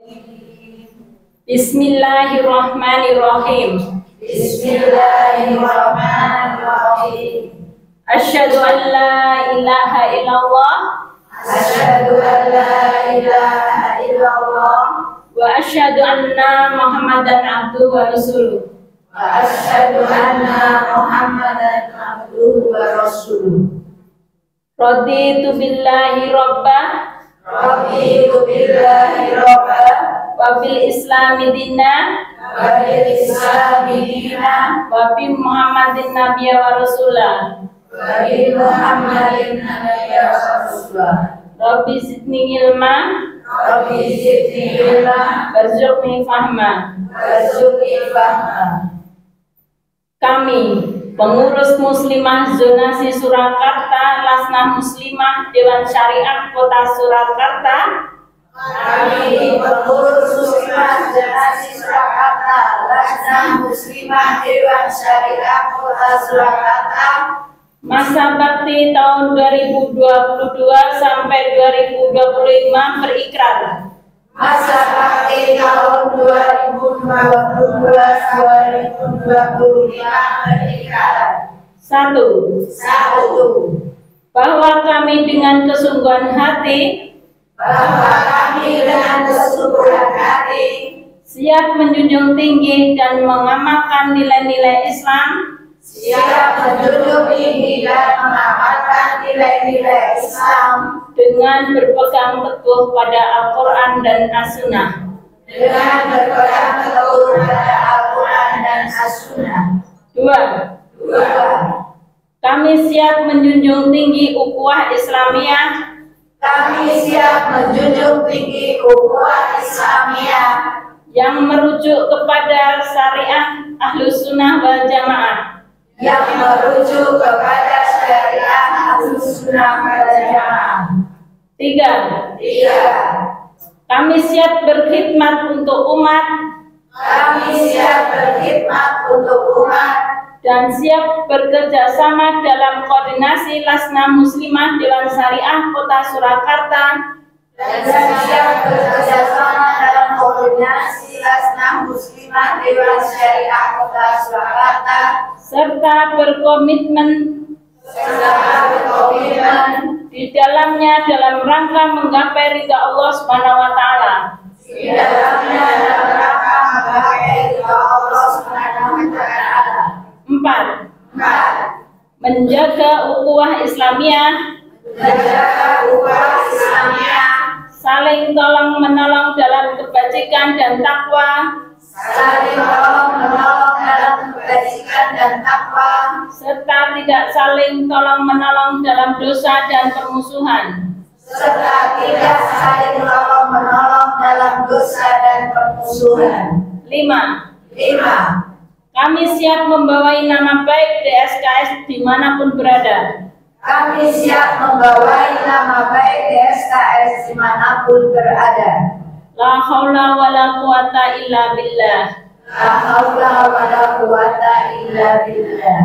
Bismillahirrahmanirrahim. Bismillahirrahmanirrahim. Asyhadu an la ilaha illallah Asyhadu an la ilaha illallah wa asyhadu anna Muhammadan abduhu wa rasuluh. wa asyhadu anna Muhammadan abduhu wa rasuluh. Raditu billahi rabbah Raditu billahi rabbah wa bil islami dinna wa bil islami dinan wa bi Muhammadin nabiyya wa rasulah. wa bi Muhammadin nabiyya wa rasulah. Rabbi zidni ilma Rabbi zidni ilma warzuqni fahma. warzuqni fahma. Kami, pengurus Muslimah Zonasi Surakarta, Lasnah Muslimah Dewan Syariah Kota Surakarta, Kami pengurus Muslimah Zonasi Surakarta, Lasnah Muslimah Dewan Syariah Kota Surakarta, masa bakti tahun 2022 sampai 2025 berikrar. masa bakti tahun 2022-2025 berikrar. 1. Satu, Bahwa kami dengan kesungguhan hati bahwa kami dengan kesungguhan hati siap menjunjung tinggi dan mengamalkan nilai-nilai Islam siap menjunjung tinggi dan mengamalkan nilai-nilai Islam dengan berpegang teguh pada Al-Quran dan As-Sunnah. dengan berpegang teguh pada Al-Quran dan As-Sunnah. 2. Dua, Kami siap menjunjung tinggi ukhuwah Islamiyah kami siap menjunjung tinggi ukhuwah Islamiyah yang merujuk kepada syariah Ahlus Sunnah wal Jamaah. yang merujuk kepada syariah Ahlus Sunnah wal Jamaah. 3. Tiga, Kami siap berkhidmat untuk umat kami siap berkhidmat untuk umat dan siap bekerja sama dalam koordinasi Lasnah Muslimah Dewan Syariah Kota Surakarta dan siap bekerjasama dalam koordinasi Lasnah Muslimah Dewan Syariah Kota Surakarta serta berkomitmen serta berkomitmen di dalamnya dalam rangka menggapai ridha Allah Subhanahu wa taala. di dalamnya dalam rangka menggapai ridha Allah Subhanahu wa taala. 4. Empat, Menjaga ukhuwah Islamiyah, menjaga ukhuwah Islamiyah, saling tolong menolong dalam kebajikan dan takwa, saling tolong menolong dalam kebajikan dan takwa, serta tidak saling tolong menolong dalam dosa dan permusuhan. serta tidak saling tolong menolong dalam dosa dan permusuhan. 5. Lima, Kami siap membawai nama baik DSKS dimanapun berada. kami siap membawai nama baik DSKS dimanapun berada. La haula wa la quwata illa billah. La haula wa la quwata illa billah.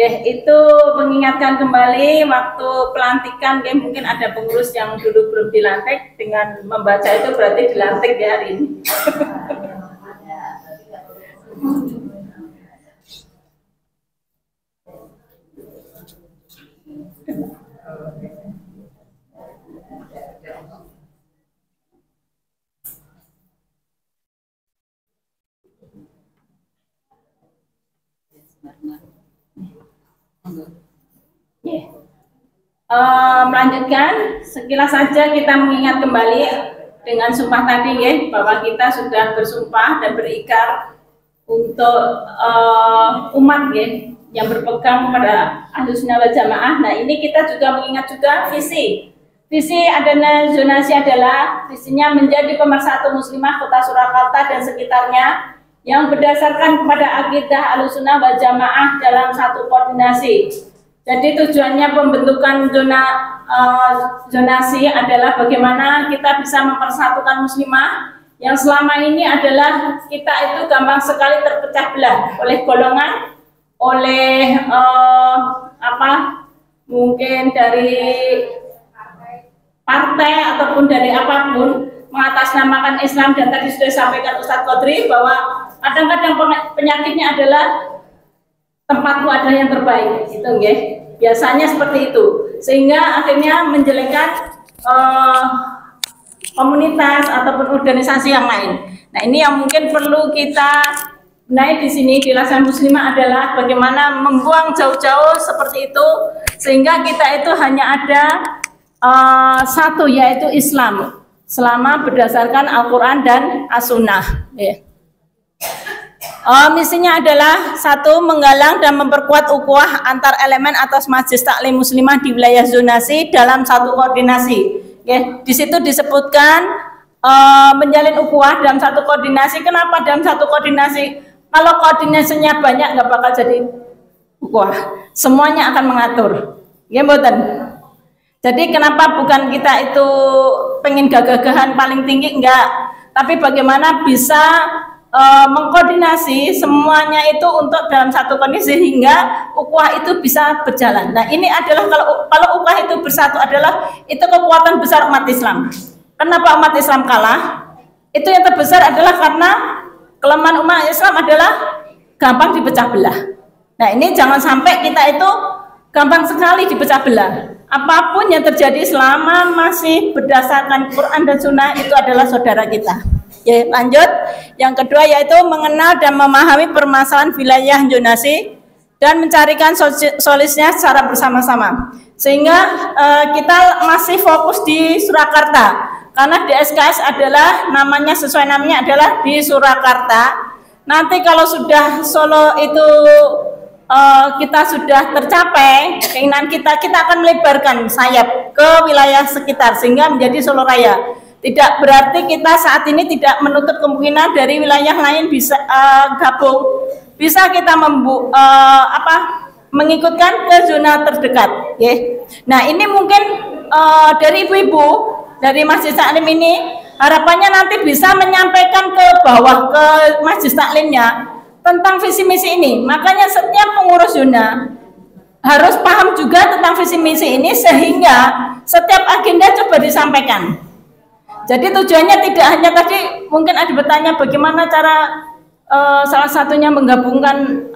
Itu mengingatkan kembali waktu pelantikan, mungkin ada pengurus yang dulu belum dilantik, dengan membaca itu berarti dilantik ya hari ini. Melanjutkan, sekilas saja kita mengingat kembali dengan sumpah tadi ya, bahwa kita sudah bersumpah dan berikrar untuk umat ya, yang berpegang pada Ahlus Sunnah wal Jamaah. Nah, ini kita juga mengingat juga visi Adana Zonasi adalah visinya menjadi pemersatu muslimah Kota Surakarta dan sekitarnya yang berdasarkan kepada akidah Ahlus Sunnah wal Jamaah dalam satu koordinasi. Jadi tujuannya pembentukan zonasi adalah bagaimana kita bisa mempersatukan muslimah yang selama ini adalah kita itu gampang sekali terpecah belah oleh golongan, oleh mungkin dari partai ataupun dari apapun mengatasnamakan Islam, dan tadi sudah disampaikan Ustadz Qadri bahwa kadang-kadang penyakitnya adalah tempatku adalah yang terbaik, gitu ya. Biasanya seperti itu, sehingga akhirnya menjelekkan komunitas ataupun organisasi yang lain. Nah, ini yang mungkin perlu kita naik di sini di Laksana Muslimah adalah bagaimana membuang jauh-jauh seperti itu, sehingga kita itu hanya ada satu, yaitu Islam, selama berdasarkan Al-Quran dan As-Sunnah. Misinya adalah satu, menggalang dan memperkuat ukhuwah antar elemen atas Majelis Taklim Muslimah di wilayah zonasi dalam satu koordinasi. Di situ disebutkan menjalin ukhuwah dalam satu koordinasi. Kenapa dalam satu koordinasi? Kalau koordinasinya banyak nggak bakal jadi ukhuwah. Semuanya akan mengatur. Ya, mboten. Jadi kenapa bukan kita itu pengen gagah-gagahan paling tinggi, enggak, tapi bagaimana bisa mengkoordinasi semuanya itu untuk dalam satu kondisi sehingga ukhuwah itu bisa berjalan. Nah, ini adalah kalau ukhuwah itu bersatu adalah itu kekuatan besar umat Islam. Kenapa umat Islam kalah? Itu yang terbesar adalah karena kelemahan umat Islam adalah gampang dipecah belah. Nah, ini jangan sampai kita itu gampang sekali dipecah belah. Apapun yang terjadi selama masih berdasarkan Quran dan Sunnah itu adalah saudara kita. Ya, lanjut. Yang kedua yaitu mengenal dan memahami permasalahan wilayah zonasi dan mencarikan solusinya secara bersama-sama. Sehingga kita masih fokus di Surakarta karena di SKS adalah namanya, sesuai namanya adalah di Surakarta. Nanti kalau sudah Solo itu kita sudah tercapai keinginan kita akan melebarkan sayap ke wilayah sekitar sehingga menjadi Solo Raya. Tidak berarti kita saat ini tidak menutup kemungkinan dari wilayah lain bisa gabung, bisa kita mengikutkan ke zona terdekat. Okay. Nah, ini mungkin dari ibu-ibu dari Majelis Taklim ini harapannya nanti bisa menyampaikan ke bawah ke Majelis Taklimnya tentang visi misi ini. Makanya setiap pengurus zona harus paham juga tentang visi misi ini sehingga setiap agenda coba disampaikan. Jadi tujuannya tidak hanya tadi mungkin ada bertanya bagaimana cara salah satunya menggabungkan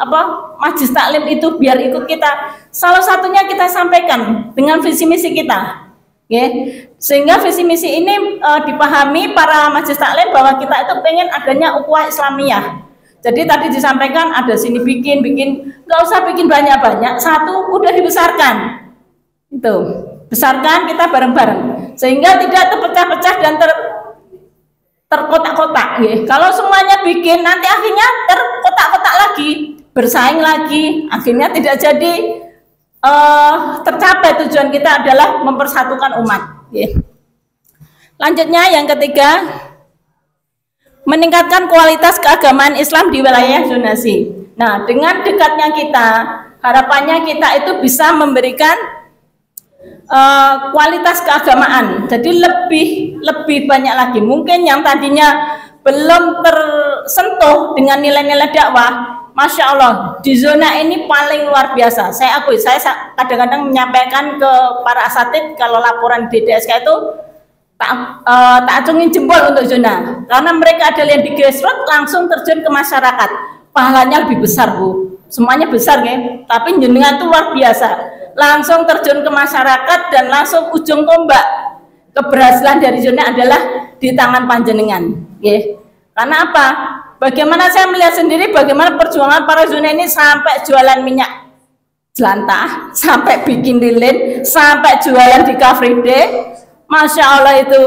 Majelis Taklim itu biar ikut kita. Salah satunya kita sampaikan dengan visi misi kita. Sehingga visi misi ini dipahami para Majelis Taklim bahwa kita itu pengen adanya ukhuwah Islamiyah. Jadi tadi disampaikan ada sini bikin, nggak usah bikin banyak-banyak, satu udah dibesarkan. Itu, besarkan kita bareng-bareng. Sehingga tidak terpecah-pecah dan terkotak-kotak. Kalau semuanya bikin, nanti akhirnya terkotak-kotak lagi, bersaing lagi, akhirnya tidak jadi tercapai tujuan kita adalah mempersatukan umat. Lanjutnya yang ketiga, meningkatkan kualitas keagamaan Islam di wilayah zonasi. Nah, dengan dekatnya kita, harapannya kita itu bisa memberikan kualitas keagamaan. Jadi lebih banyak lagi. Mungkin yang tadinya belum tersentuh dengan nilai-nilai dakwah, Masya Allah, di zona ini paling luar biasa. Saya akui, saya kadang-kadang menyampaikan ke para asatid kalau laporan di DSK itu tak acungin jempol untuk zona, karena mereka adalah yang di grassroots langsung terjun ke masyarakat. Pahalanya lebih besar, Bu. Semuanya besar, ya. Tapi jenengan itu luar biasa. Langsung terjun ke masyarakat dan langsung ujung tombak keberhasilan dari zona adalah di tangan panjenengan. Karena apa? Bagaimana saya melihat sendiri bagaimana perjuangan para zona ini sampai jualan minyak jelantah, sampai bikin lilin, sampai jualan di Car Free Day. Masya Allah itu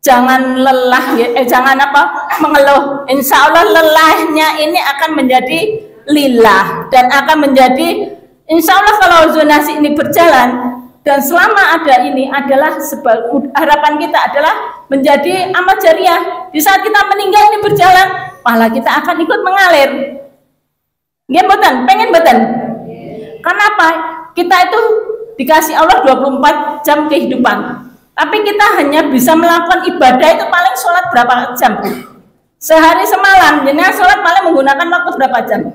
jangan lelah, jangan mengeluh. Insya Allah lelahnya ini akan menjadi lillah dan akan menjadi, insya Allah kalau zonasi ini berjalan dan selama ada ini adalah harapan kita adalah menjadi amal jariah. Di saat kita meninggal ini berjalan, pahala kita akan ikut mengalir. Betul, pengen betul. Kenapa? Kita itu dikasih Allah 24 jam kehidupan. Tapi kita hanya bisa melakukan ibadah itu paling sholat berapa jam? Sehari semalam, jadi sholat paling menggunakan waktu berapa jam?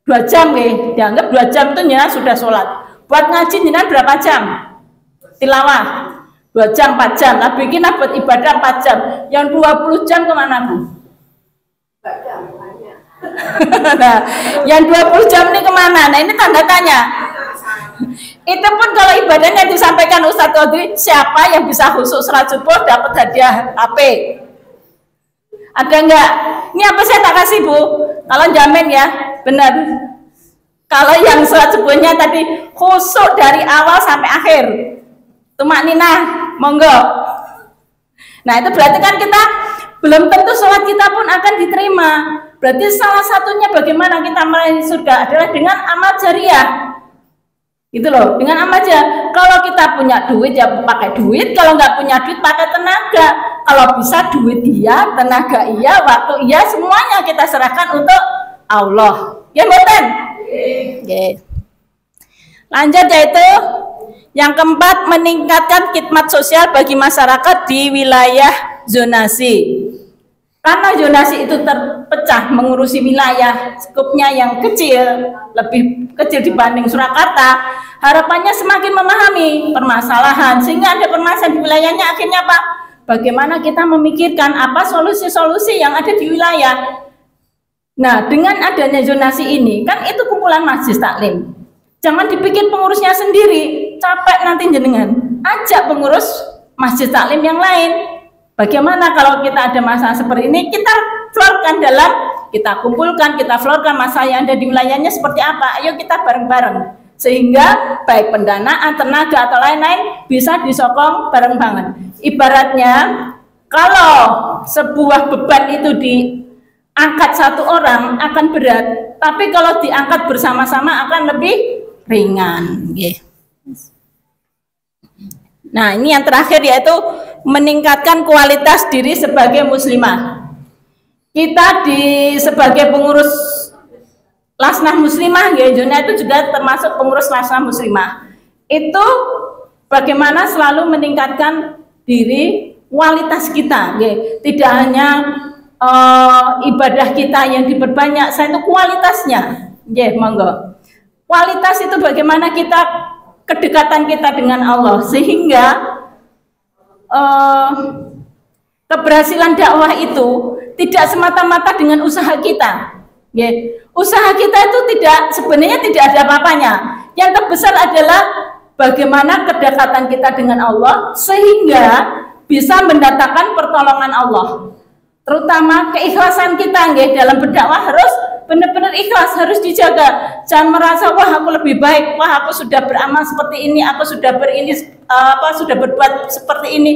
2 jam, dianggap 2 jam itu sudah sholat. Buat ngaji jenengan berapa jam? Tilawah. 2 jam, 4 jam. Nah, bikinlah buat ibadah 4 jam. Yang 20 jam kemana, Bu? Nah, yang 20 jam ini kemana? Nah, ini tanda tanya. Itu pun kalau ibadahnya disampaikan Ustadz Qadri, siapa yang bisa khusyuk salat subuh dapat hadiah HP? Ada enggak? Ini apa saya tak kasih, Bu? Kalau jamin ya, benar. Kalau yang salat subuhnya tadi khusyuk dari awal sampai akhir, tumakninah, monggo. Nah, itu berarti kan kita belum tentu sholat kita pun akan diterima. Berarti salah satunya bagaimana kita meraih surga adalah dengan amal jariah. Gitu loh, dengan amal jariah. Kalau kita punya duit ya pakai duit, kalau nggak punya duit pakai tenaga. Kalau bisa duit iya, tenaga iya, waktu iya, semuanya kita serahkan untuk Allah. Ya, betul? Oke. Lanjut yaitu yang keempat, meningkatkan khidmat sosial bagi masyarakat di wilayah zonasi. Karena zonasi itu terpecah mengurusi wilayah skupnya yang kecil, lebih kecil dibanding Surakarta, harapannya semakin memahami permasalahan, sehingga ada permasalahan di wilayahnya. Akhirnya Pak, bagaimana kita memikirkan apa solusi-solusi yang ada di wilayah. Nah, dengan adanya zonasi ini, kan itu kumpulan majelis taklim. Jangan dipikir pengurusnya sendiri, capek nanti jenengan. Ajak pengurus masjid taklim yang lain. Bagaimana kalau kita ada masalah seperti ini, kita florkan kita kumpulkan, kita florkan masalah yang ada di wilayahnya seperti apa. Ayo kita bareng-bareng. Sehingga baik pendanaan, tenaga atau lain-lain bisa disokong bareng-bareng. Ibaratnya kalau sebuah beban itu diangkat satu orang akan berat, tapi kalau diangkat bersama-sama akan lebih ringan. Nah, ini yang terakhir yaitu meningkatkan kualitas diri sebagai muslimah. Kita sebagai pengurus Lasnah Muslimah, zona itu juga termasuk pengurus Lasnah Muslimah. Itu bagaimana selalu meningkatkan diri, kualitas kita, tidak hanya ibadah kita yang diperbanyak, saya itu kualitasnya, monggo. Kualitas itu bagaimana kita kedekatan kita dengan Allah, sehingga keberhasilan dakwah itu tidak semata-mata dengan usaha kita. Usaha kita itu sebenarnya tidak ada apa-apanya. Yang terbesar adalah bagaimana kedekatan kita dengan Allah sehingga bisa mendatangkan pertolongan Allah. Terutama keikhlasan kita dalam berdakwah harus benar-benar ikhlas, harus dijaga. Jangan merasa wah aku lebih baik, wah aku sudah beramal seperti ini, aku sudah sudah berbuat seperti ini.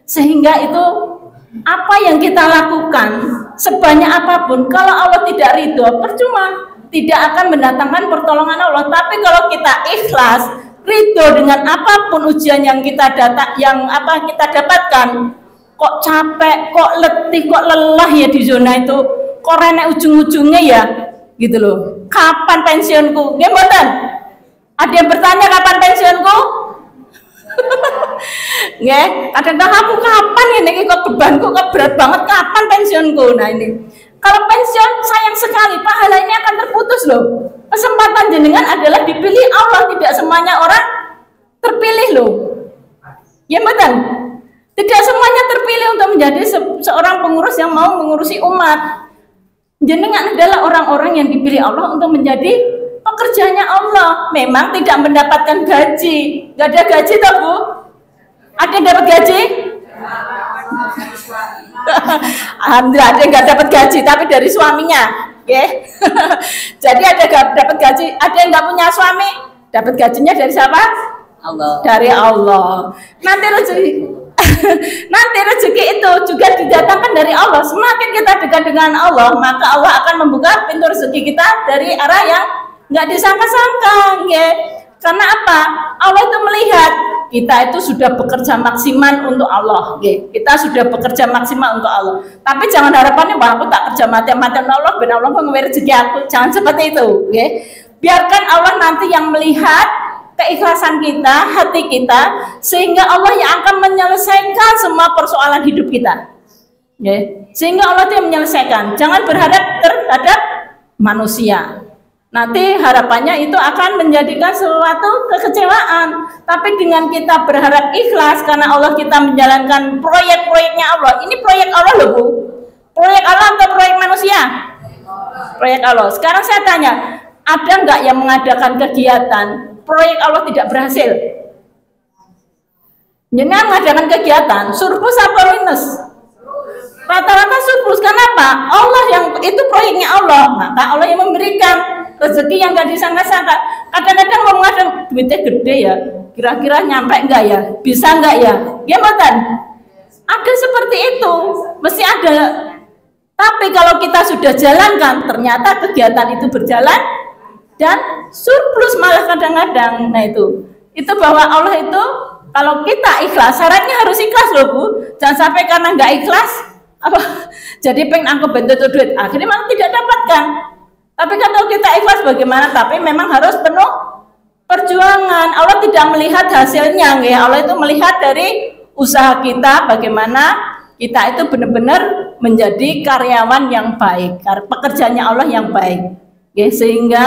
Sehingga itu apa yang kita lakukan sebanyak apapun, kalau Allah tidak ridho, percuma, tidak akan mendatangkan pertolongan Allah. Tapi kalau kita ikhlas, ridho dengan apapun ujian yang kita dapatkan, kok capek, kok letih, kok lelah ya di zona itu, kok renek ujung-ujungnya ya, gitu loh. Kapan pensiunku? Gimana? Ada yang bertanya kapan pensiunku? Kadang-kadang aku kapan ini kok bebanku kok berat banget, kapan pensiunku? Nah ini, kalau pensiun sayang sekali, pahala ini akan terputus loh. Kesempatan jenengan adalah dipilih Allah, tidak semuanya orang terpilih loh. Ya betul. Tidak semuanya terpilih untuk menjadi seorang pengurus yang mau mengurusi umat. Jenengan adalah orang-orang yang dipilih Allah untuk menjadi pekerjanya Allah. Memang tidak mendapatkan gaji. Gak ada gaji toh Bu? Ada yang dapat gaji? Alhamdulillah ada yang gak dapat gaji, tapi dari suaminya. Jadi ada yang dapat gaji, ada yang gak punya suami, dapat gajinya dari siapa? Allah. Dari Allah. Nanti rezeki itu juga didatangkan dari Allah. Semakin kita dekat dengan Allah, maka Allah akan membuka pintu rezeki kita dari arah yang nggak disangka-sangka. Karena apa? Allah itu melihat kita itu sudah bekerja maksimal untuk Allah. Kita sudah bekerja maksimal untuk Allah. Tapi jangan harapannya bahwa aku tak kerja mati-matian Allah, ben Allah mengambil rezeki aku. Jangan seperti itu. Biarkan Allah nanti yang melihat keikhlasan kita, hati kita, sehingga Allah yang akan menyelesaikan semua persoalan hidup kita. Sehingga Allah yang menyelesaikan. Jangan berharap terhadap manusia. Nanti harapannya itu akan menjadikan suatu kekecewaan. Tapi dengan kita berharap ikhlas karena Allah, kita menjalankan proyek-proyeknya Allah. Ini proyek Allah loh Bu. Proyek Allah atau proyek manusia? Proyek Allah. Sekarang saya tanya, ada nggak yang mengadakan kegiatan proyek Allah tidak berhasil? Jangan mengadakan kegiatan surplus apa minus? Rata-rata surplus. Kenapa? Allah yang itu proyeknya Allah, maka Allah yang memberikan rezeki yang nggak disangka-sangka. Kadang-kadang mau mengadakan duitnya gede ya, kira-kira nyampe nggak ya, bisa nggak ya? Ya Matan, ada seperti itu, mesti ada. Tapi kalau kita sudah jalankan, ternyata kegiatan itu berjalan dan surplus malah kadang-kadang. Nah itu bahwa Allah itu kalau kita ikhlas, syaratnya harus ikhlas loh Bu. Jangan sampai karena nggak ikhlas jadi pengen angkut bentuk duit, akhirnya malah tidak dapatkan. Tapi kalau kita ikhlas bagaimana? Tapi memang harus penuh perjuangan. Allah tidak melihat hasilnya, ya. Allah itu melihat dari usaha kita, bagaimana kita itu benar-benar menjadi karyawan yang baik, pekerjaannya Allah yang baik, ya. Sehingga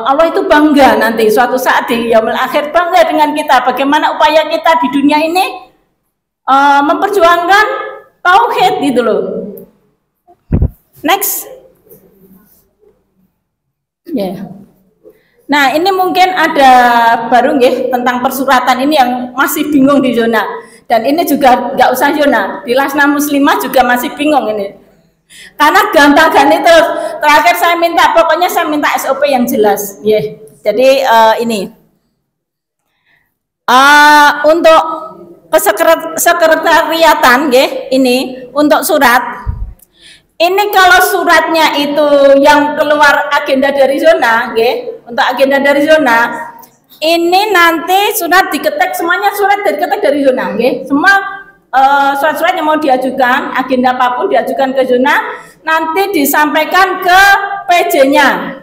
Allah itu bangga nanti suatu saat di yaumul akhir, bangga dengan kita. Bagaimana upaya kita di dunia ini memperjuangkan tauhid gitu loh. Next. Ya. Yeah. Nah, ini mungkin ada baru nggih tentang persuratan ini yang masih bingung di zona. Dan ini juga nggak usah zona, di Lasna Muslimah juga masih bingung ini. Karena gampang ganti terus. Terakhir saya minta, pokoknya saya minta SOP yang jelas. Ya. Yeah. Jadi ini untuk kesekretariatan, nggih, ini untuk surat. Ini kalau suratnya itu yang keluar agenda dari zona, nggih, untuk agenda dari zona, ini nanti surat diketik, semuanya surat diketik dari zona, nggih. Semua surat-surat yang mau diajukan, agenda apapun diajukan ke zona, nanti disampaikan ke PJ-nya.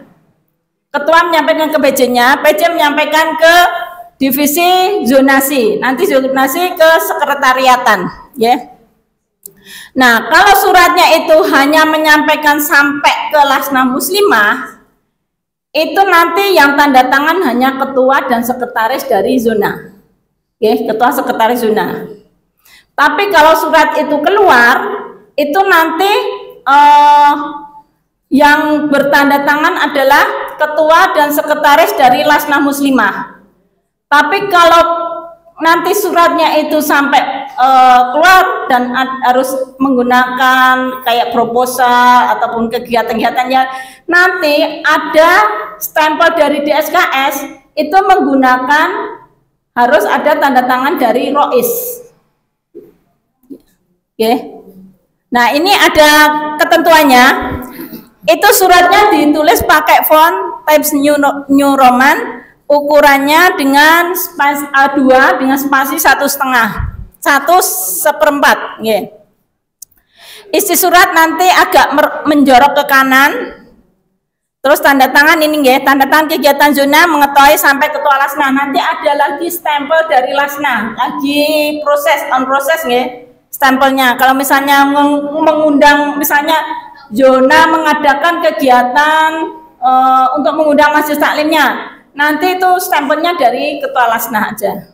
Ketua menyampaikan ke PJ-nya, PJ menyampaikan ke divisi zonasi, nanti zonasi ke sekretariatan, ya. Nah, kalau suratnya itu hanya menyampaikan sampai ke Lasna Muslimah, itu nanti yang tanda tangan hanya ketua dan sekretaris dari zona, ya, ketua sekretaris zona. Tapi kalau surat itu keluar, itu nanti yang bertanda tangan adalah ketua dan sekretaris dari Lasna Muslimah. Tapi kalau nanti suratnya itu sampai keluar dan harus menggunakan kayak proposal ataupun kegiatan-kegiatannya, nanti ada stempel dari DSKS itu menggunakan harus ada tanda tangan dari Rois. Oke. Nah, ini ada ketentuannya. Itu suratnya ditulis pakai font Times New Roman, ukurannya dengan spasi A2 dengan spasi 1,5, 1/1. Yeah. Isi surat nanti agak menjorok ke kanan. Terus tanda tangan ini, ya, tanda tangan kegiatan zona mengetahui sampai ketua Lasna. Nanti ada lagi stempel dari Lasna, lagi on proses, ya, stempelnya. Kalau misalnya mengundang, misalnya zona mengadakan kegiatan untuk mengundang majelis taklimnya, nanti itu stempelnya dari ketua Lasna aja.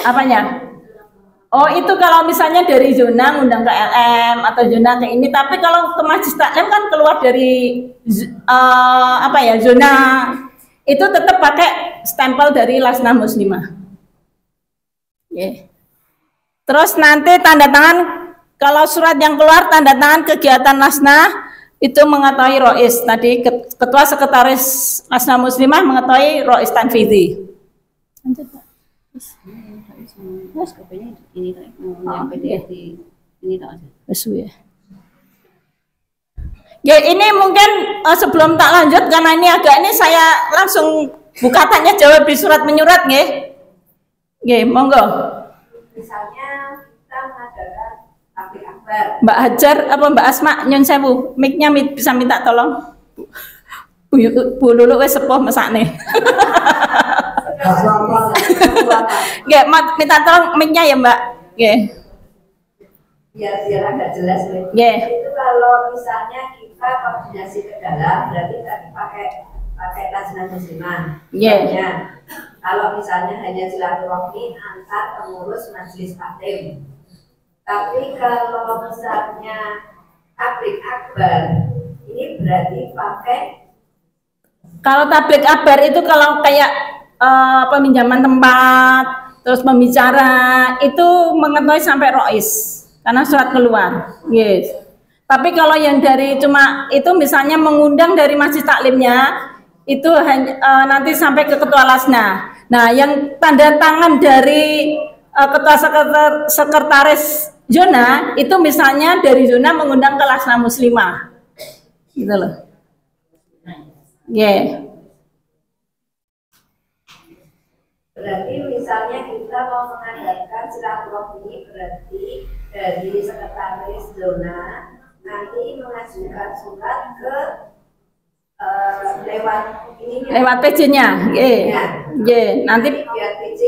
Apanya? Oh, itu kalau misalnya dari zona ngundang ke LM atau zona ke ini, tapi kalau ke majelis taklim kan keluar dari zona, itu tetap pakai stempel dari Lasna Muslimah. Yeah. Terus nanti tanda tangan, kalau surat yang keluar tanda tangan kegiatan Lasna itu mengetahui Rois, tadi ketua sekretaris Lasna Muslimah mengetahui Rois Tanfidhi. Lanjut Pak. Mas katanya ini yang PDF di ini tak ada. Ya. Ya, ini mungkin sebelum tak lanjut, karena ini agak ini saya langsung buka tanya jawab di surat menyurat, nggih. Nggih, monggo. Misalnya kita mengadakan tablik akbar. Mbak Hajar apa Mbak Asma nyun sewu, mic-nya bisa minta tolong. Bu Lulu wis sepuh mesakne. Nggih, minta tolong mic-nya ya, Mbak. Nggih. biar agak jelas nih. Yeah. Itu kalau misalnya kita koordinasi ke dalam berarti tadi pakai Lajnah Muslimah. Yeah. Kalau misalnya hanya silaturahmi antar pengurus majelis taklim. Tapi kalau misalnya tablik akbar ini berarti pakai. Kalau tablik akbar itu kalau kayak peminjaman tempat, terus pembicara itu mengetahui sampai rois karena surat keluar. Yes. Tapi kalau yang dari cuma itu misalnya mengundang dari masjid taklimnya itu hanya nanti sampai ke ketua Lasna. Nah, yang tanda tangan dari ketua sekretaris zona itu misalnya dari zona mengundang ke Lasna Muslimah. Gitu loh. Yeah. Berarti misalnya kita mau mengadakan silaturahmi berarti dari sekretaris zona nanti mengajukan surat ke lewat PJ-nya, nanti biar PJ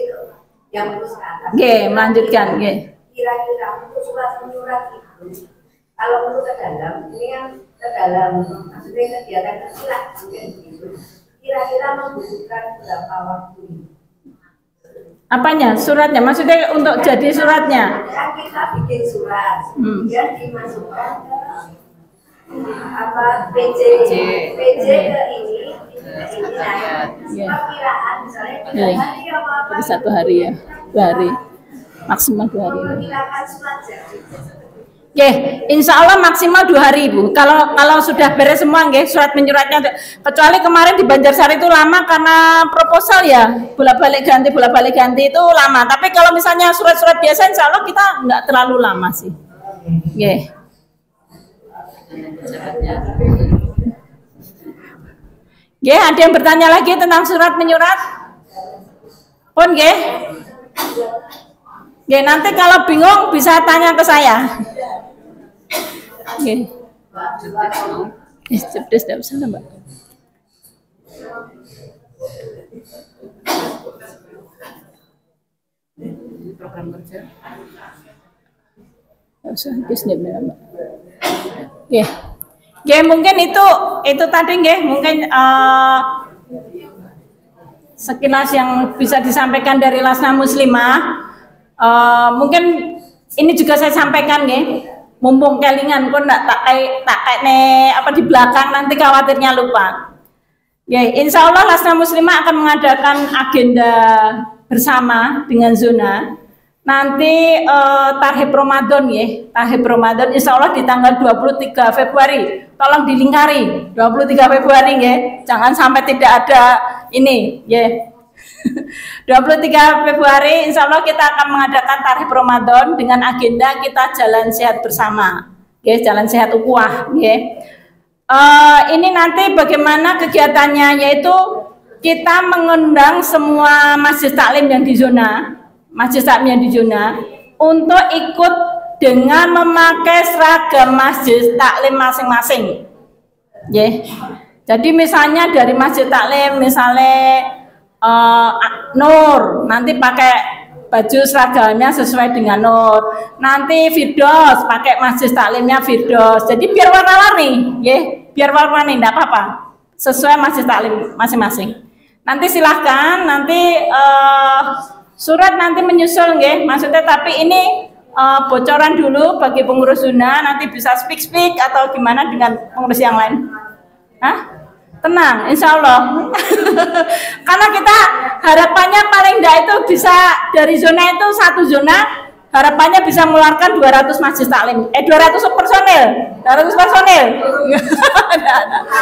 yang urus ke atas. Melanjutkan, Kira-kira untuk surat menyurat itu, kalau untuk ke dalam, ini kan ke dalam, maksudnya kegiatan kecilan, kira-kira membutuhkan berapa waktu? Apanya? Suratnya? Maksudnya untuk jadi suratnya? Kan kita bikin surat, kemudian dimasukkan ke PJ ke ini perkiraan misalnya 3 hari apa jadi 1 hari ya, 2 hari maksimal 2 hari. Perkirakan surat jadi. Insya Allah maksimal 2 hari Bu. Kalau sudah beres semua surat menyuratnya. Kecuali kemarin di Banjarsari itu lama karena proposal ya, bolak-balik ganti itu lama. Tapi kalau misalnya surat-surat biasa insya Allah kita nggak terlalu lama sih. Ada yang bertanya lagi tentang surat menyurat? Pun nanti kalau bingung bisa tanya ke saya. Cerdas tidak usah Mbak. Program kerja. Tidak usah Mbak. Mungkin itu tadi mungkin sekilas yang bisa disampaikan dari Lasna Muslimah. Mungkin ini juga saya sampaikan mumpung kelingan kok ndak tak apa di belakang nanti khawatirnya lupa. Insya Allah Lasna Muslimah akan mengadakan agenda bersama dengan zona. Nanti Tarhib Ramadan Tarhib Ramadan insya Allah di tanggal 23 Februari. Tolong dilingkari 23 Februari jangan sampai tidak ada ini 23 Februari insya Allah kita akan mengadakan Tarhib Ramadan dengan agenda kita jalan sehat bersama jalan sehat ukhuwah ini nanti bagaimana kegiatannya, yaitu kita mengundang semua masjid taklim yang di zona untuk ikut dengan memakai seragam masjid taklim masing-masing. Jadi misalnya dari masjid taklim misalnya Nur nanti pakai baju seragamnya sesuai dengan Nur. Nanti Firdaus pakai masjid taklimnya Firdaus. Jadi biar warna-warni, biar warna-warni enggak apa-apa. Sesuai masjid taklim masing-masing. Nanti silahkan nanti surat nanti menyusul maksudnya tapi ini bocoran dulu bagi pengurus zona, nanti bisa speak atau gimana dengan pengurus yang lain. Tenang, insya Allah. Karena kita harapannya paling enggak itu bisa dari zona itu satu zona harapannya bisa mengeluarkan 200 masjid taklim. 200 personil.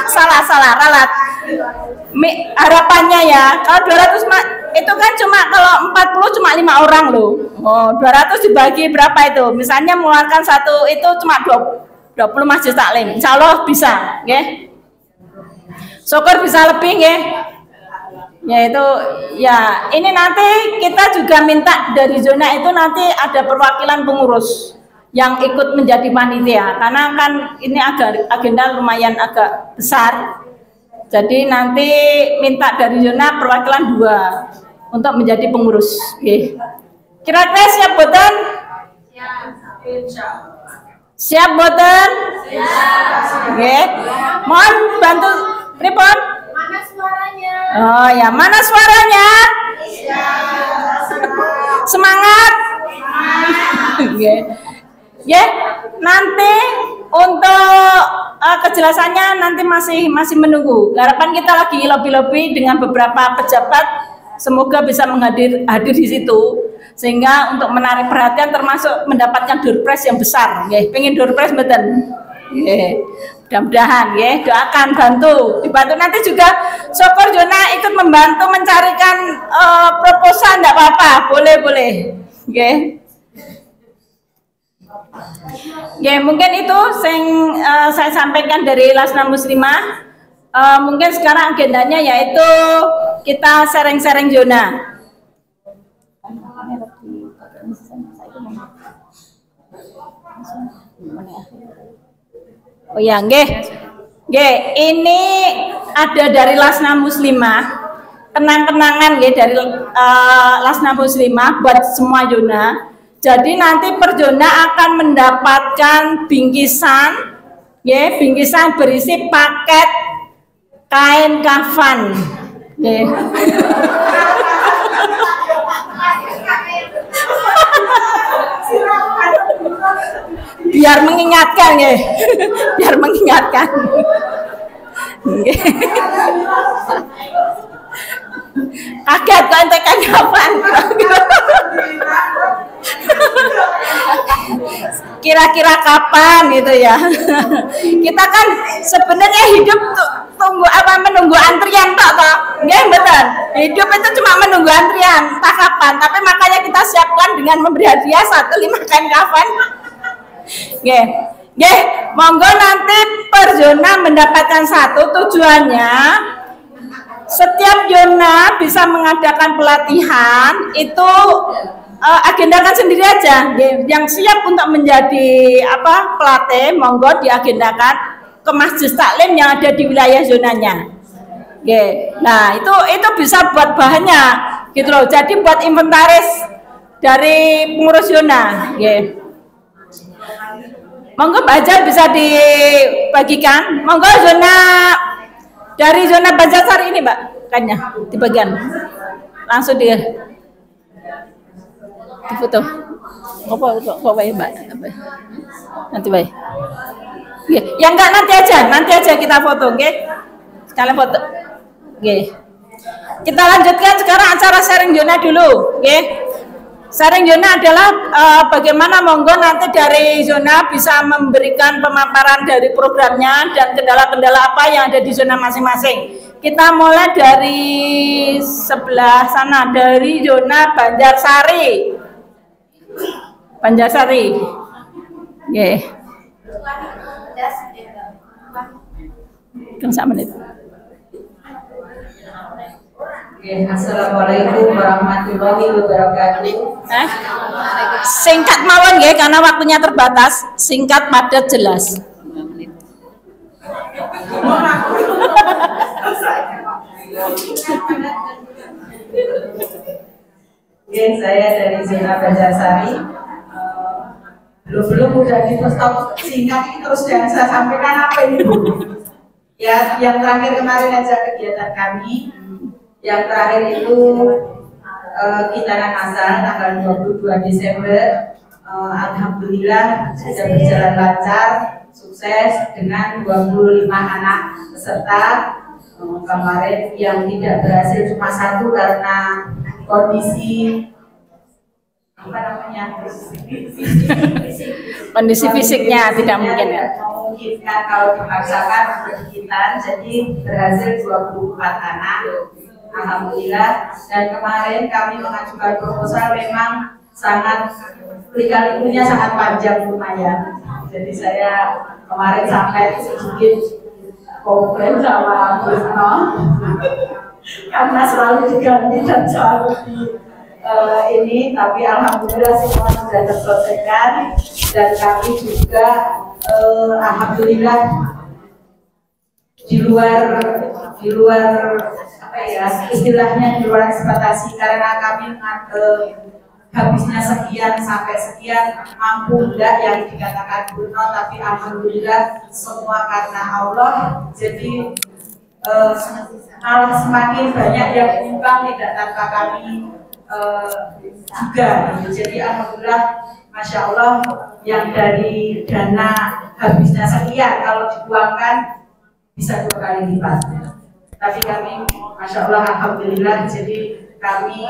salah ralat. Harapannya ya, kalau 200 itu kan cuma kalau 40 cuma 5 orang loh. 200 dibagi berapa itu? Misalnya mengeluarkan satu itu cuma 20 masjid taklim. Insya Allah bisa, syukur bisa lebih yaitu ini nanti kita juga minta dari zona itu nanti ada perwakilan pengurus yang ikut menjadi panitia karena kan ini agenda lumayan agak besar, jadi nanti minta dari zona perwakilan 2 untuk menjadi pengurus. Kira-kira siap boten? Siap boten? Nggih. Mohon bantu pripun? Mana suaranya? Oh ya, mana suaranya? Semangat. Nggih. Nggih, nanti untuk kejelasannya nanti masih menunggu. Harapan kita lagi lobby-lobby dengan beberapa pejabat, semoga bisa hadir di situ sehingga untuk menarik perhatian termasuk mendapatkan door prize yang besar. Nggih, pengen door prize mboten? Nggih. Mudah-mudahan nggih, doakan dibantu nanti juga Syukur Jona ikut membantu mencarikan proposal, enggak apa-apa, boleh. Nggih. Ya, mungkin itu yang saya sampaikan dari Lasna Muslimah. Mungkin sekarang agendanya yaitu kita sharing-sharing zona. Oh ya, nggih. Ini ada dari Lasna Muslimah. Kenang-kenangan nggih dari Lasna Muslimah buat semua zona. Jadi nanti per zona akan mendapatkan bingkisan, ya, bingkisan berisi paket kain kafan, ya. Biar mengingatkan, ya, biar mengingatkan. Kaget kok ente kain kafan. Kira-kira kapan gitu ya. Kita kan sebenarnya hidup menunggu antrian toh. Nggih mboten. Hidup itu cuma menunggu antrian, tak kapan. Tapi makanya kita siapkan dengan memberi hadiah 5 kain kafan. Nggih. Nggih, monggo nanti per zona mendapatkan 1. Tujuannya setiap zona bisa mengadakan pelatihan itu agendakan sendiri aja. Yang siap untuk menjadi pelatih, monggo diagendakan ke masjid taklim yang ada di wilayah zonanya. Nah itu bisa buat bahannya, gitu loh. Jadi buat inventaris dari pengurus zona. Monggo baca bisa dibagikan. Monggo dari zona Banjarsari ini, Mbak, kayaknya dibagian langsung foto. Apa ya, Mbak? Nanti baik. Ya enggak, nanti aja kita foto, oke? Sekalian foto. Oke. Kita lanjutkan sekarang acara sharing zona dulu, oke? Sharing zona adalah bagaimana monggo nanti dari zona bisa memberikan pemaparan dari programnya dan kendala-kendala apa yang ada di zona masing-masing. Kita mulai dari sebelah sana, dari zona Banjarsari. Nggih. Kan sak menit. Assalamualaikum warahmatullahi wabarakatuh. Singkat mawon nggih karena waktunya terbatas, singkat padat jelas. Saya dari zona Banjarsari. Belum udah di stop singkat ini terus yang saya sampaikan apa ini, Bu? Ya, yang terakhir kemarin aja kegiatan kami. Yang terakhir itu kita asal tanggal 22 Desember. Alhamdulillah sudah berjalan lancar, sukses dengan 25 anak peserta. Kemarin yang tidak berhasil cuma 1 karena kondisi kondisi fisiknya tidak mungkin ya. Memungkinkan kalau dipaksakan kegiatan, jadi berhasil 24 anak. Alhamdulillah. Dan kemarin kami mengajukan proposal memang sangat lika-likunya sangat panjang lumayan. Jadi saya kemarin sampai sedikit komplain sama Bu Retno karena selalu diganti dan selalu ini, tapi alhamdulillah semua sudah terselesaikan dan kami juga alhamdulillah di luar apa ya istilahnya, di luar ekspektasi karena kami habisnya sekian sampai sekian, mampu enggak yang dikatakan kuno, tapi alhamdulillah semua karena Allah. Jadi malah semakin banyak yang menyumbang tidak tanpa kami juga. Jadi alhamdulillah, masya Allah, yang dari dana habisnya sekian kalau dituangkan bisa 2 kali lipat. Tapi kami masya Allah alhamdulillah, jadi kami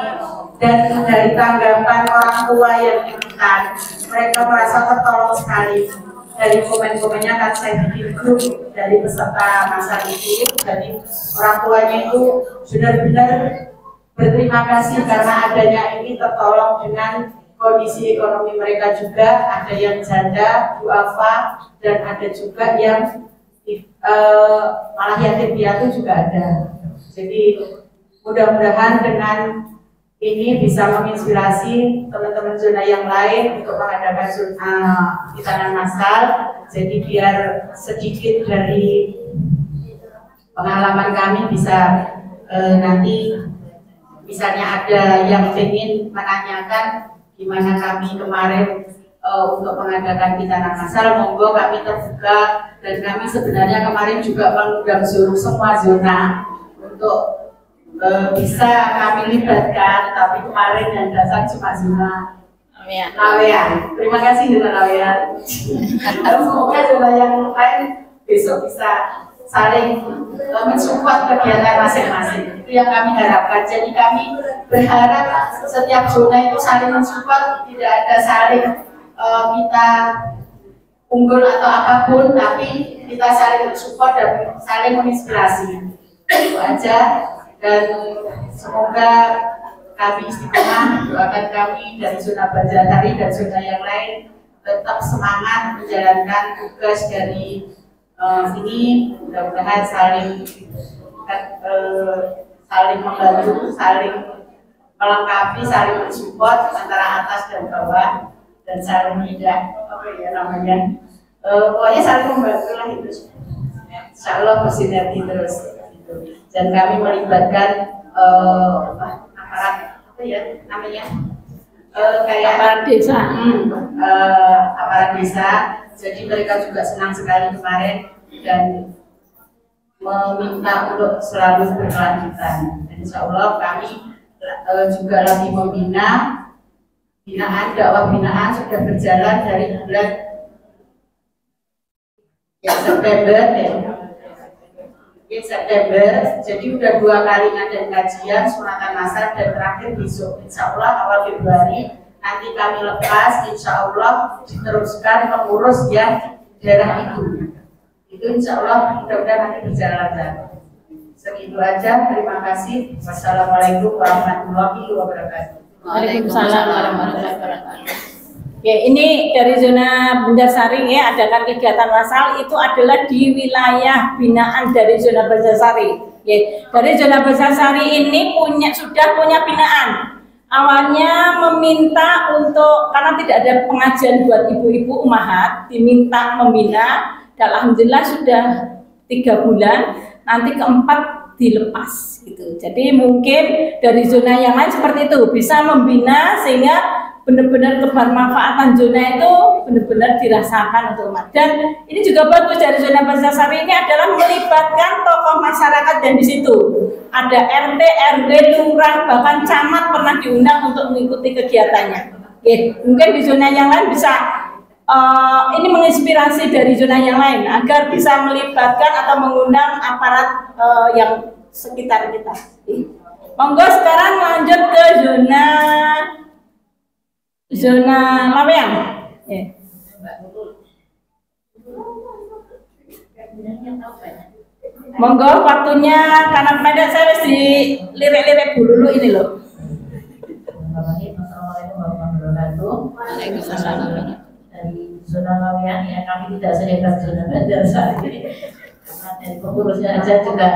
dan dari tanggapan orang tua yang ikutan, mereka merasa tertolong sekali. Dari komen-komennya kan saya bikin grup dari peserta masa itu, jadi orang tuanya itu benar-benar berterima kasih karena adanya ini tertolong dengan kondisi ekonomi mereka juga. Ada yang janda, duafa, dan ada juga yang malah yatim piatu juga ada. Jadi mudah-mudahan dengan ini bisa menginspirasi teman-teman zona yang lain untuk mengadakan hitanan massal. Jadi biar sedikit dari pengalaman kami bisa nanti misalnya ada yang ingin menanyakan gimana kami kemarin untuk mengadakan hitanan massal, monggo kami terbuka. Dan kami sebenarnya kemarin juga mengundang seluruh semua zona untuk bisa kami libatkan, tapi kemarin yang datang cuma zona Lawean. Terima kasih zona Lawean. Semoga zona yang lain besok bisa saling mensupport kegiatan masing-masing. Itu yang kami harapkan. Jadi kami berharap setiap zona itu saling mensupport, tidak ada saling kita unggul atau apapun, tapi kita saling mensupport dan saling menginspirasi. Itu aja. Dan semoga kami istiqomah, doakan kami dari zona Banjarsari dan zona yang lain tetap semangat menjalankan tugas dari ini. Mudah-mudahan saling membantu, saling melengkapi, saling mensupport antara atas dan bawah, dan saling tidak pokoknya saling membantu lah itu. Insya Allah bersinergi terus. Dan kami melibatkan aparat kayak aparat desa, aparat desa. Jadi mereka juga senang sekali kemarin dan meminta untuk selalu berkelanjutan. Dan insya Allah kami juga lagi membina dakwah binaan sudah berjalan dari bulan September, jadi udah 2 kali ngadain kajian sunatan massal dan terakhir besok insya Allah awal Februari nanti kami lepas, insya Allah diteruskan mengurus yang daerah itu insya Allah mudah-mudahan nanti berjalan. Segitu aja, terima kasih. Wassalamualaikum warahmatullahi wabarakatuh. Waalaikumsalam warahmatullahi wabarakatuh. Ya, ini dari zona Banjarsari ya, adakan kegiatan massal itu adalah di wilayah binaan dari zona Banjarsari. Ya, dari zona Banjarsari ini sudah punya binaan. Awalnya meminta untuk, karena tidak ada pengajian buat ibu-ibu umahat, diminta membina, dan alhamdulillah sudah 3 bulan, nanti keempat dilepas gitu. Jadi mungkin dari zona yang lain seperti itu bisa membina sehingga benar-benar kebermanfaatan zona itu benar-benar dirasakan untuk umat. Dan ini juga bagus dari zona Banjarsari ini adalah melibatkan tokoh masyarakat dan di situ ada RT, RW, lurah, bahkan camat pernah diundang untuk mengikuti kegiatannya. Oke, mungkin di zona yang lain bisa ini menginspirasi dari zona yang lain agar bisa melibatkan atau mengundang aparat yang sekitar kita. Monggo sekarang lanjut ke zona Lawean. Ya. Monggo waktunya karena pendek saya harus dilirik-lirik dulu ini loh. Assalamualaikum warahmatullahi wabarakatuh. Dari zona Lawean ya, kami tidak sehebat zona Banjarsari karena dari pengurusnya aja juga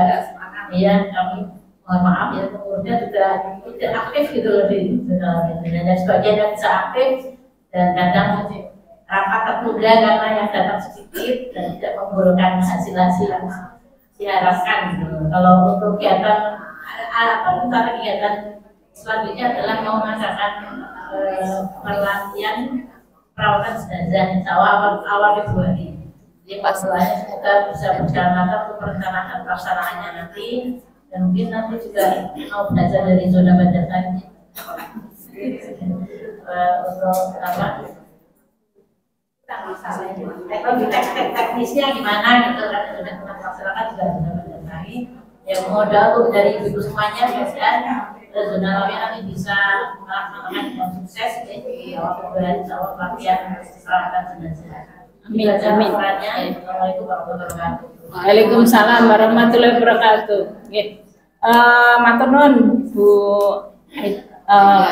ya, kami mohon maaf ya, pengurusnya juga tidak aktif gitu loh di zona Lawean. Dan sebagian yang bisa aktif dan kadang rapat tertunda karena yang datang sedikit dan tidak mengumpulkan hasil-hasil yang diharapkan gitu. Kalau untuk kegiatan kegiatan selanjutnya adalah mau mengadakan pelatihan perawatan jenazah awal Februari. Jadi Pak Selanya semoga bisa berjalan lancar untuk perencanaan pelaksanaannya nanti, dan mungkin nanti juga mau belajar dari zona Banjarsari untuk apa? Lebih teknisnya gimana gitu kan, sudah pernah melaksanakan juga zona Banjarsari. Ya modal untuk dari ibu semuanya dan zona lainnya nanti bisa melaksanakan dengan sukses di awal Februari awal pelatihan perawatan jenazah. Amin. Amin. Assalamualaikum warahmatullahi wabarakatuh. Waalaikumsalam warahmatullahi wabarakatuh. Matur nuwun Bu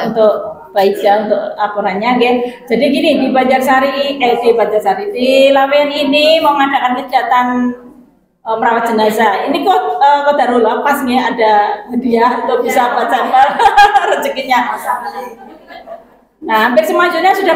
untuk Baija untuk laporannya, nggih. Jadi gini, di Banjarsari di Lawean ini mau mengadakan kegiatan merawat jenazah. Ini kok kodarullah pas nih ada hadiah untuk bisa baca rezekinya. Nah, hampir semua zona sudah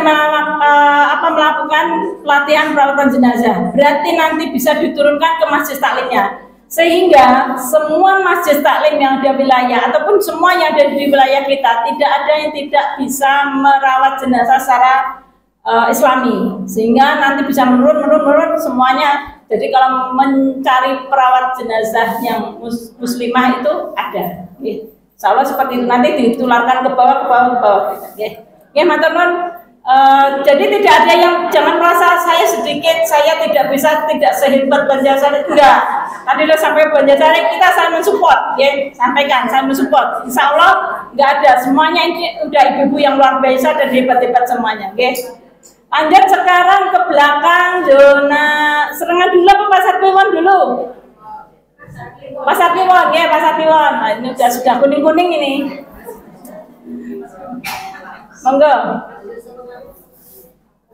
melakukan pelatihan perawatan jenazah. Berarti nanti bisa diturunkan ke masjid taklimnya, sehingga semua masjid taklim yang ada wilayah ataupun semua yang ada di wilayah kita tidak ada yang tidak bisa merawat jenazah secara Islami, sehingga nanti bisa menurun semuanya. Jadi kalau mencari perawat jenazah yang muslimah itu ada. Insya Allah seperti itu, nanti ditularkan ke bawah. Ya, matur nuwun. Jadi tidak ada yang, jangan merasa saya sedikit, saya tidak bisa, tidak sehebat Banjarsari. Enggak. Tadi udah sampai Banjarsari, kita saya mensupport, ya, sampaikan, saya mensupport. Insya Allah enggak ada, semuanya ini udah ibu-ibu yang luar biasa dan hebat-hebat semuanya. Oke. Lanjut sekarang ke belakang zona Serengan dulu apa Pasar Kliwon dulu? Pasar Kliwon, ya Pasar Kliwon. Nah, ini sudah kuning-kuning ini. Monggo.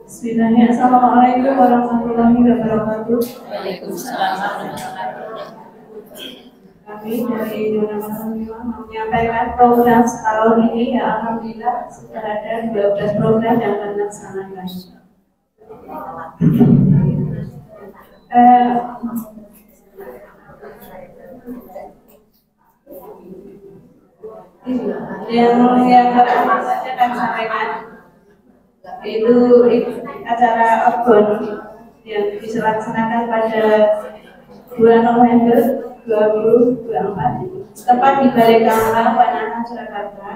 Bismillahirrahmanirrahim. Assalamualaikum warahmatullahi wabarakatuh. Waalaikumsalam. Kami dari Zona Pasar Kliwon menyampaikan program setahun ini, ya alhamdulillah sudah ada 12 program yang terlaksanakan. Yang pertama saja kami sampaikan itu acara Orbon yang dilaksanakan pada 2 November 2024 tepat di Balai Gamelan Panahan Surakarta.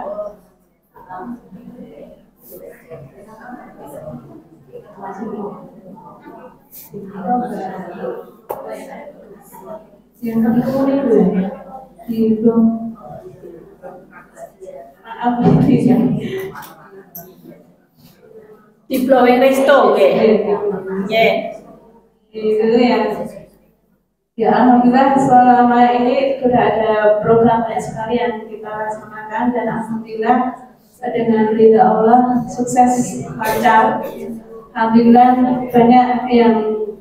Yang kedua itu Di Blowing Resto, oke. Itu ya alhamdulillah selama ini sudah ada program banyak sekali yang kita laksanakan, dan alhamdulillah dengan ridha Allah sukses lancar. Alhamdulillah banyak yang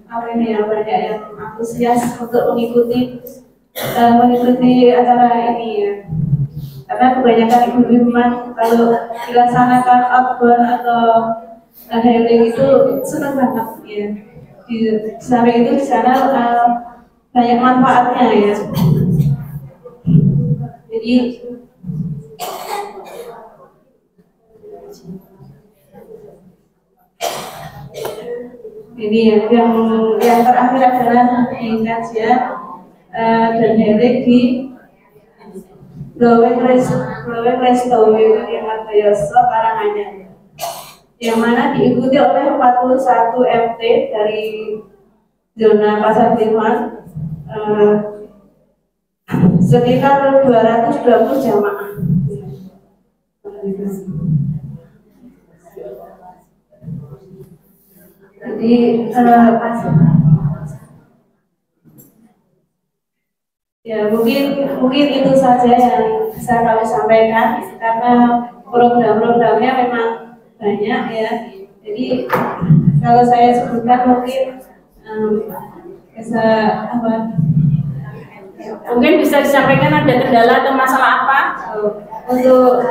banyak yang antusias untuk mengikuti acara ini ya. Karena kebanyakan ibu-ibu kalau dilaksanakan outbound atau healing itu senang banget ya. Di samping itu di sana banyak manfaatnya ya. Jadi ini yang terakhir adalah di kajian dan healing di Blowing Resto itu di Martoyoso Karanganyar, yang mana diikuti oleh 41 MT dari zona Pasar Kliwon, sekitar 220 jamaah. Jadi ya mungkin itu saja yang bisa kami sampaikan, karena program-programnya memang banyak ya. Jadi kalau saya sebutkan mungkin bisa Mungkin bisa disampaikan ada kendala atau masalah apa? untuk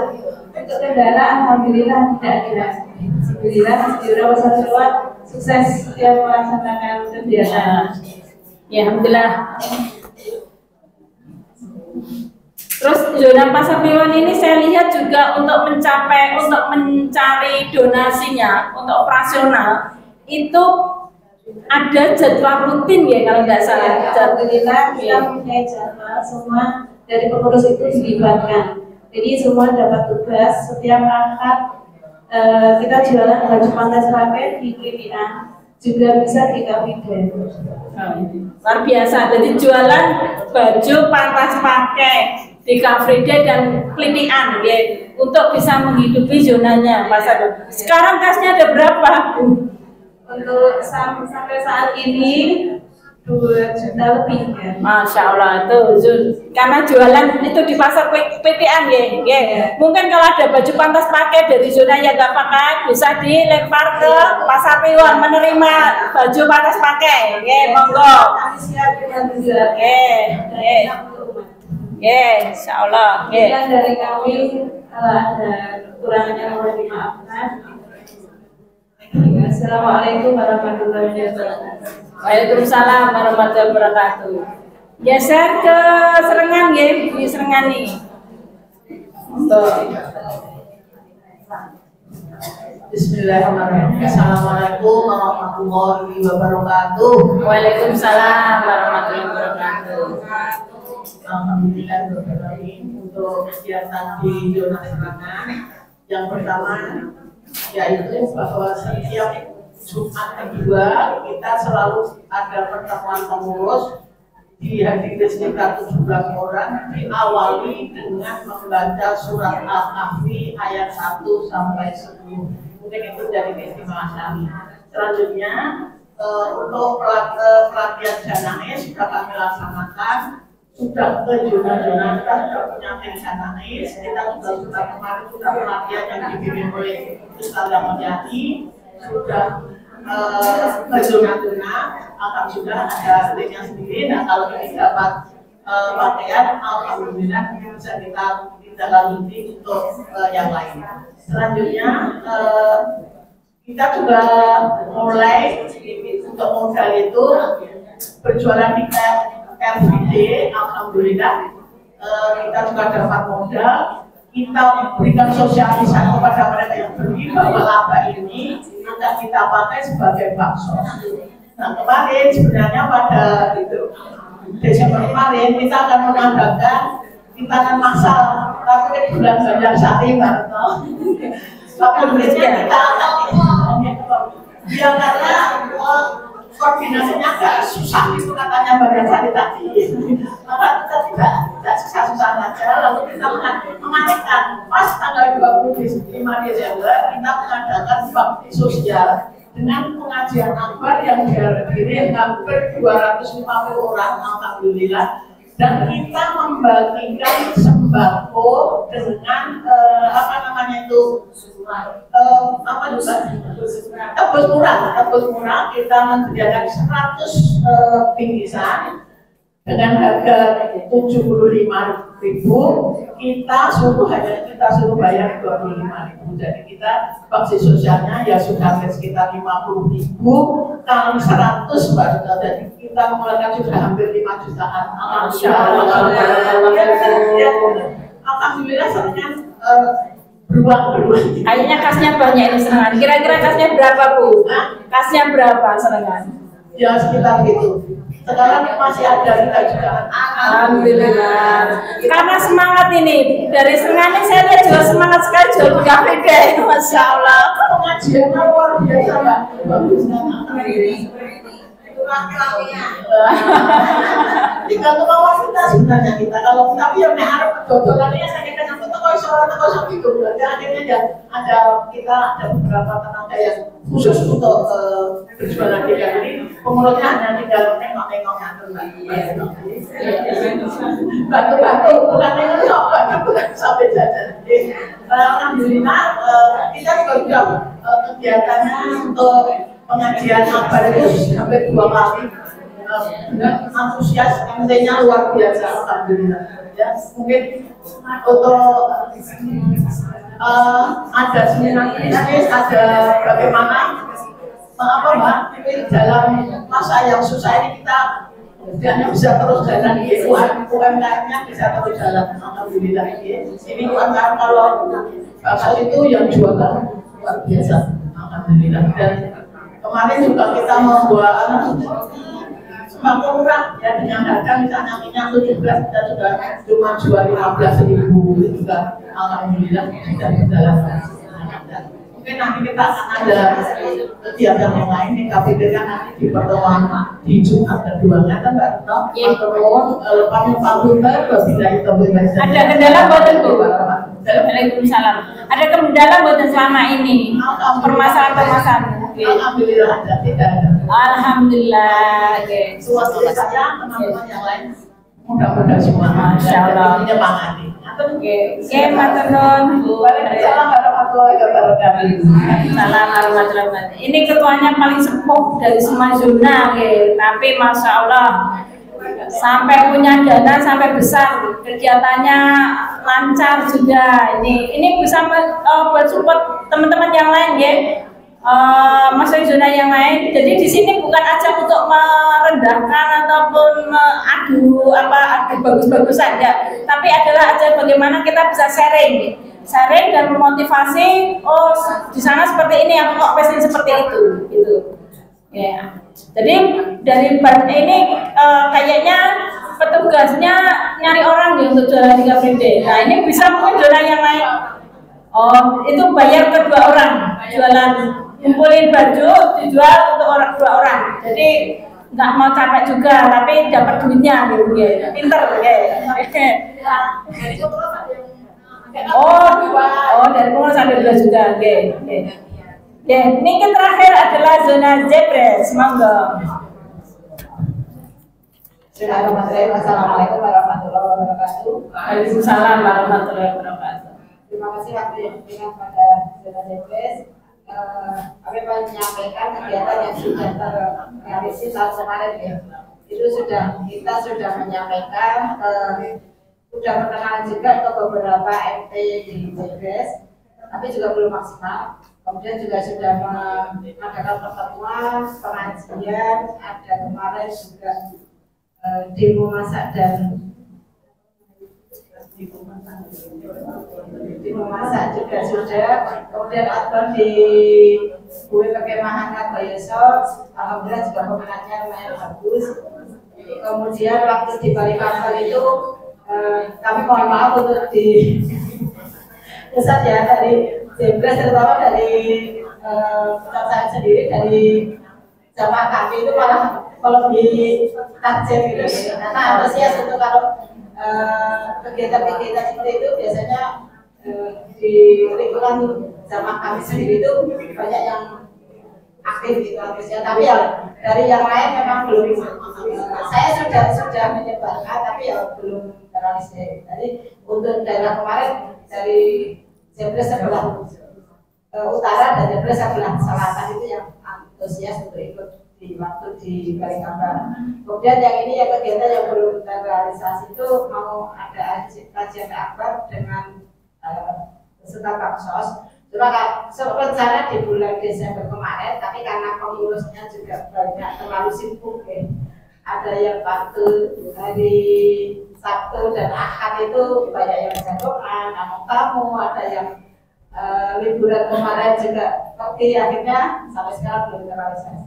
kendala alhamdulillah tidak ada. Alhamdulillah di Pasar Kliwon sukses yang melaksanakan kegiatan. Ya, alhamdulillah. Terus zona Pasar Kliwon ini saya lihat juga untuk mencari donasinya untuk operasional itu ada jadwal rutin ya kalau nggak salah. Alhamdulillah kita punya jadwal, semua dari pengurus itu dilibatkan. Jadi semua dapat tugas setiap akad kita jualan baju pantas pakai di KPA juga bisa di Kafide. Luar biasa. Jadi jualan baju pantas pakai di Kafide dan Klitian ya, untuk bisa menghidupi zonanya pasar. Sekarang kasnya ada berapa? Untuk sampai saat ini 2 juta lebih ya. Masya Allah tuh, karena jualan itu di pasar PTN ya. Mungkin kalau ada baju pantas pakai dari zona yang nggak pakai bisa dilempar ke Pasar Kliwon menerima baju pantas pakai. Monggo. Insya Allah. Dan dari kami kalau ada kekurangannya mohon dimaafkan. Assalamualaikum warahmatullahi wabarakatuh. Waalaikumsalam warahmatullahi wabarakatuh. Geser ke Serengan ya, di Serengan nih. Bismillahirrahmanirrahim. Assalamualaikum warahmatullahi wabarakatuh. Waalaikumsalam warahmatullahi wabarakatuh. Alhamdulillah untuk kegiatan di zona Serangan. Yang pertama yaitu bahwa setiap Jumat kedua kita selalu ada pertemuan pengurus, dihadiri sekitar 17 orang, diawali dengan membaca surat Al-Kahfi ayat 1 sampai 10. Mungkin itu dari keistimewaan kami. Selanjutnya untuk pelatihan Janais sudah kami laksanakan, sudah ke zona-zona kita sudah punya tim Janais, kita sudah kemarin sudah pelatihan yang dibimbing oleh Ustaz Mulyadi, sudah ke zona-zona, alhamdulillah ada linknya sendiri. Nah kalau ini dapat pakaian, alhamdulillah bisa kita tindak lanjuti untuk yang lain. Selanjutnya kita juga mulai untuk modal itu berjualan di RVD, alhamdulillah kita juga dapat modal. Kita berikan sosialisasi kepada mereka yang beli bahwa laba ini akan kita pakai sebagai bakso. Nah kemarin sebenarnya pada Desember kemarin kita akan mengadakan timbangan massal, tapi di bulan Banjarsari Barto. Kemudian kita akan ya karena koordinasinya agak susah itu katanya Banjarsari tadi. Maka kita tidak susah-susah saja, lalu kita mengajukan pas tanggal 25 Desember kita mengadakan bakti sosial dengan pengajian akbar yang dihadiri hampir 250 orang, alhamdulillah. Dan kita membagikan sembako dengan tebus murah kita menyediakan 100 bingkisan dengan harga 75.000, kita suruh bayar 25.000. Jadi kita bakti sosialnya ya sudah sekitar 50.000 kali 100 Mbak. Jadi kita mengeluarkan sudah hampir 5 jutaan. Alhamdulillah sebenarnya beruang. Kayaknya kasnya banyak ini Serengan. Kira-kira kasnya berapa Bu? Kasnya berapa Serengan? Ya sekitar gitu. Sekarang masih ada 3 jutaan. Alhamdulillah. Karena semangat ini dari Serengan ini saya lihat juga semangat sekali jual di Kafide. Masya Allah. Pengajian luar biasa Mbak. Bagus laki-lakinya. Tinggal kemauan kita sebenarnya kita. Kalau tapi yang harap dodolannya saya kira teko sampai itu. Jadi akhirnya ada kita ada beberapa tenaga yang khusus untuk berjualan di ini. Pengurusnya hanya tinggal nengok-nengok ngatur batu-batu bukan nengok bukan sampai jajan. Alhamdulillah kita juga kegiatannya untuk pengajian akbar itu hampir 2 kali dengan antusias, MT-nya luar biasa, alhamdulillah. Ya, mungkin untuk ada seminar bisnis, ada bagaimana Mbak dalam masa yang susah ini kita Kerjanya bisa terus jalan, UMKM-nya bisa terus jalan, alhamdulillah. Ini UMKM kalau bakal itu yang jualan luar biasa, alhamdulillah. Dan kemarin juga kita membuat sembako murah ya, dengan harga misalnya minyak 17 kita sudah cuma jual 15.000 juga, alhamdulillah sudah berjalan. Mungkin nanti kita akan ada kegiatan yang lain nih, KPD kan nanti di pertemuan di Jumat keduanya kan Mbak Retno, pertemuan lepasnya Pak Bunter, bila itu berbeda. Ada kendala buatan Bu? Waalaikumsalam. Ada kendala buatan selama ini? Permasalahan-permasalahan? Alhamdulillah ada, tidak ada. Alhamdulillah. Suasana saya, teman-teman yang lain mudah-mudahan semua. Masya Allah. Menyemangati. Oke, matur nuwun Bu. Waalaikumsalam warahmatullahi wabarakatuh. Salam warahmatullahi wabarakatuh. Ini ketuanya paling sepuh dari semua zona, tapi masya Allah sampai punya dana sampai besar, kegiatannya lancar juga. Ini bisa bersupport teman-teman yang lain ya. Masuk zona yang lain. Jadi di sini bukan aja untuk merendahkan ataupun adu bagus-bagus saja, tapi adalah aja bagaimana kita bisa sharing dan memotivasi. Oh, di sana seperti ini, aku kok pesen seperti itu, gitu. Ya. Jadi dari ini kayaknya petugasnya nyari orang ya untuk jualan di Fride. Nah ini bisa mungkin jualan yang lain. Oh, itu bayar ke 2 orang jualan. Kumpulin baju dijual untuk dua orang, jadi nggak mau capek juga tapi dapat duitnya gitu ya, pinter ya. Oh dari pengurus ada 2 juga, oke. Ini yang terakhir adalah zona Zebres, monggo. Assalamualaikum warahmatullahi wabarakatuh. Waalaikumsalam warahmatullahi wabarakatuh. Terima kasih waktu yang diberikan pada zona Zebres. Kami menyampaikan kegiatan yang sudah terrealisasi tahun kemarin ya. Kita sudah menyampaikan, sudah perkenalan juga ke beberapa MT di Zebres, tapi juga belum maksimal. Kemudian juga sudah mengadakan pertemuan, pengajian, ada kemarin juga demo masak dan juga sudah. Kemudian outbound di kue perkemahan Kabayosok, alhamdulillah juga pemenangnya lumayan bagus. Kemudian waktu di Bali Kapal itu kami mohon maaf untuk di pusat ya, dari Zebres terutama dari pusat saya sendiri, dari jamaah kami itu malah lebih takjil gitu, karena antusias untuk kalau kegiatan-kegiatan seperti itu biasanya di lingkungan jamaah kami sendiri itu banyak yang aktif gitu antusias, tapi ya dari yang lain memang belum. Saya sudah menyebarkan tapi ya belum terrealisasi. Jadi untuk daerah kemarin dari Zebres sebelah utara dan Zebres sebelah selatan itu yang antusias untuk ikut di waktu di Balikpapan. Kemudian yang ini yang kegiatan yang belum terrealisasi itu mau ada kajian akbar dengan peserta Baksos. Cuma rencana di bulan Desember kemarin, tapi karena pengurusnya juga banyak terlalu sibuk ya. Ada yang waktu hari Sabtu dan Ahad itu banyak yang jadwalkan, tamu, ada yang liburan kemarin juga pergi, akhirnya sampai sekarang belum terrealisasi.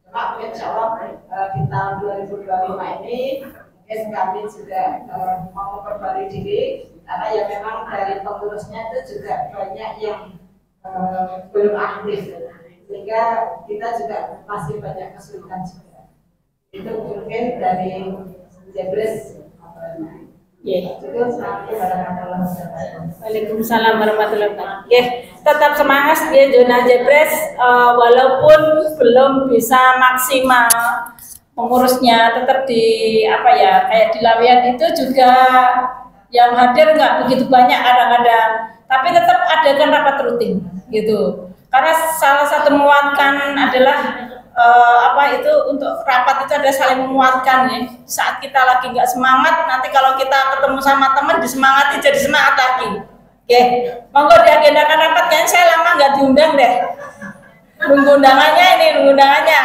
Cuma insya Allah di tahun 2025 ini mungkin kami juga mau memperbarui diri, karena ya memang dari pengurusnya itu juga banyak yang belum aktif, sehingga kita juga masih banyak kesulitan juga. Itu mungkin dari Zebres. Waalaikumsalam warahmatullahi wabarakatuh. Tetap semangat ya zona Zebres, walaupun belum bisa maksimal pengurusnya, tetap di kayak di Laweyan itu juga yang hadir nggak begitu banyak kadang-kadang, tapi tetap adakan rapat rutin gitu. Karena salah satu menguatkan adalah untuk rapat itu ada saling menguatkan ya. Saat kita lagi nggak semangat, nanti kalau kita ketemu sama teman disemangati jadi semangat lagi. Oke, monggo diagendakan rapat, kayaknya saya lama nggak diundang deh. Nunggu undangannya.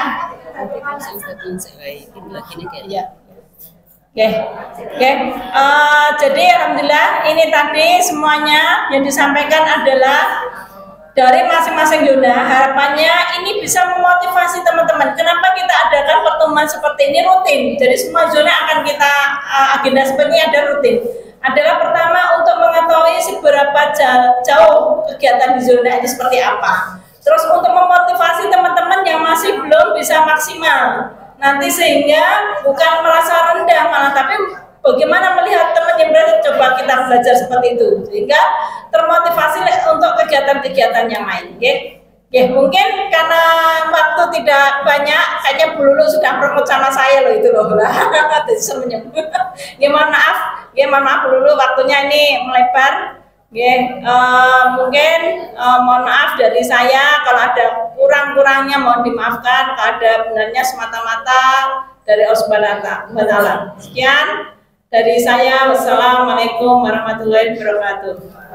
Nanti kan saya udah lagi nih kayaknya. Jadi alhamdulillah ini tadi semuanya yang disampaikan adalah dari masing-masing zona. Harapannya ini bisa memotivasi teman-teman. Kenapa kita adakan pertemuan seperti ini rutin? Jadi semua zona akan kita agenda seperti ini ada rutin. Adalah pertama untuk mengetahui seberapa jauh kegiatan di zona itu seperti apa. Terus untuk memotivasi teman-teman yang masih belum bisa maksimal. Nanti sehingga bukan merasa rendah malah, tapi bagaimana melihat teman yang berhasil, coba kita belajar seperti itu sehingga termotivasi untuk kegiatan-kegiatan yang lain. Mungkin karena waktu tidak banyak, kayaknya Bu Lulu sudah promote sama saya loh itu loh lah. Senyum. Mohon maaf Bu Lulu, waktunya ini melebar. Mungkin mohon maaf dari saya kalau ada kurang-kurangnya mohon dimaafkan, kalau ada benarnya semata-mata dari Allah Subhanahu wa Ta'ala. Sekian dari saya, wassalamualaikum warahmatullahi wabarakatuh.